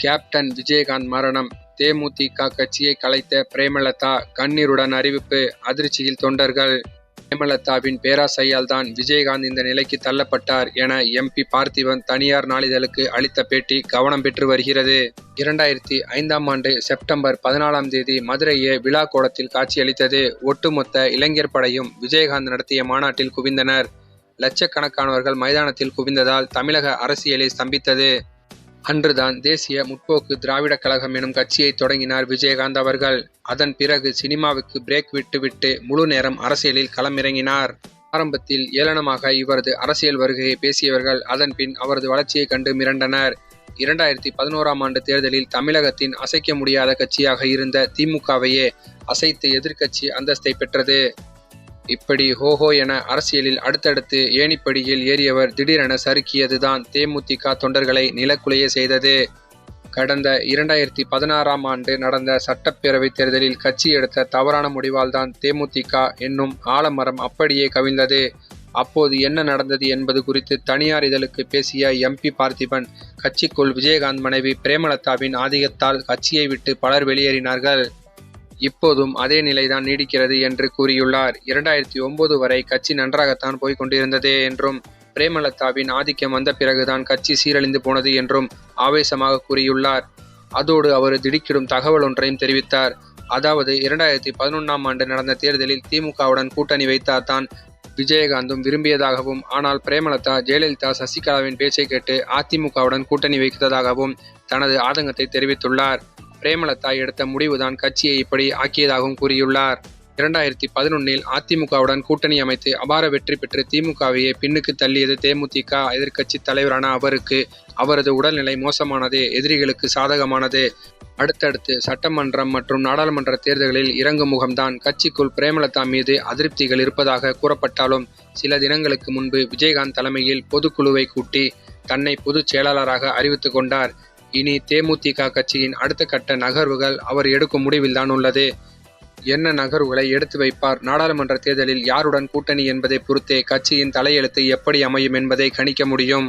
Captain Vijayakanth மரணம். தேமுதிக கட்சியை கலைத்த பிரேமலதா கண்ணீருடன் அறிவிப்பு. அதிர்ச்சியில் தொண்டர்கள். பிரேமலதாவின் பேராசையால் தான் விஜயகாந்த் இந்த நிலைக்கு தள்ளப்பட்டார் என எம்பி பார்த்திபன் தனியார் நாளிதழுக்கு அளித்த பேட்டி கவனம் பெற்று வருகிறது. 2005 செப்டம்பர் 14 மதுரையே விழா கோலத்தில் காட்சியளித்தது. ஒட்டுமொத்த இளைஞர் படையும் விஜயகாந்த் நடத்திய மாநாட்டில் குவிந்தனர். லட்சக்கணக்கானவர்கள் மைதானத்தில் குவிந்ததால் தமிழக அரசியலை ஸ்தம்பித்தது. அன்றுதான் தேசிய முற்போக்கு திராவிட கழகம் எனும் கட்சியை தொடங்கினார் விஜயகாந்த் அவர்கள். அதன் பிறகு சினிமாவுக்கு பிரேக் விட்டு முழு நேரம் அரசியலில் களமிறங்கினார். ஆரம்பத்தில் ஏளனமாக இவரது அரசியல் வருகையை பேசியவர்கள் அதன் பின் அவரது வளர்ச்சியை கண்டு மிரண்டனர். 2011 தேர்தலில் தமிழகத்தின் அசைக்க முடியாத கட்சியாக இருந்த திமுகவையே அசைத்து எதிர்க்கட்சி அந்தஸ்தை பெற்றது. இப்படி ஹோஹோ என அரசியலில் அடுத்தடுத்து ஏணிப்படியில் ஏறியவர் திடீரென சறுக்கியதுதான் தேமுதிக தொண்டர்களை நிலக்குலைய செய்தது. கடந்த 2016 நடந்த சட்டப்பேரவை தேர்தலில் கட்சி எடுத்த தவறான முடிவால் தான் தேமுதிக என்னும் ஆலமரம் அப்படியே கவிழ்ந்தது. அப்போது என்ன நடந்தது என்பது குறித்து தனியார் இதழுக்கு பேசிய எம்பி பார்த்திபன், கட்சிக்குள் விஜயகாந்த் மனைவி பிரேமலதாவின் ஆதிக்கத்தால் கட்சியை விட்டு பலர் வெளியேறினார்கள். இப்போதும் அதே நிலைதான் நீடிக்கிறது என்று கூறியுள்ளார். 2009 வரை கட்சி நன்றாகத்தான் போய்க் கொண்டிருந்ததே என்றும், பிரேமலதாவின் ஆதிக்கம் வந்த பிறகுதான் கட்சி சீரழிந்து போனது என்றும் ஆவேசமாக கூறியுள்ளார். அதோடு அவர் திடுக்கிடும் தகவல் ஒன்றையும் தெரிவித்தார். அதாவது 2011 நடந்த தேர்தலில் திமுகவுடன் கூட்டணி வைத்தால்தான் விஜயகாந்தும் விரும்பியதாகவும், ஆனால் பிரேமலதா ஜெயலலிதா சசிகலாவின் பேச்சை கேட்டு அதிமுகவுடன் கூட்டணி வைத்ததாகவும் தனது ஆதங்கத்தை தெரிவித்துள்ளார். பிரேமலதா எடுத்த முடிவுதான் கட்சியை இப்படி ஆக்கியதாகவும் கூறியுள்ளார். 2011 அதிமுகவுடன் கூட்டணி அமைத்து அபார வெற்றி பெற்று திமுகவையே பின்னுக்கு தள்ளியது தேமுதிக எதிர்க்கட்சி தலைவரான அவருக்கு. அவரது உடல்நிலை மோசமானது, எதிரிகளுக்கு சாதகமானது. அடுத்தடுத்து சட்டமன்றம் மற்றும் நாடாளுமன்ற தேர்தல்களில் இறங்கும் முகம்தான். கட்சிக்குள் பிரேமலதா மீது அதிருப்திகள் இருப்பதாக கூறப்பட்டாலும், சில தினங்களுக்கு முன்பு விஜயகாந்த் தலைமையில் பொதுக்குழுவை கூட்டி தன்னை பொதுச் செயலாளராக அறிவித்துக் கொண்டார். இனி தேமுதிக கட்சியின் அடுத்த கட்ட நகர்வுகள் அவர் எடுக்கும் முடிவில்தான் உள்ளது. என்ன நகர்வுகளை எடுத்து வைப்பார், நாடாளுமன்ற தேர்தலில் யாருடன் கூட்டணி என்பதை பொறுத்தே கட்சியின் தலையெழுத்து எப்படி அமையும் என்பதை கணிக்க முடியும்.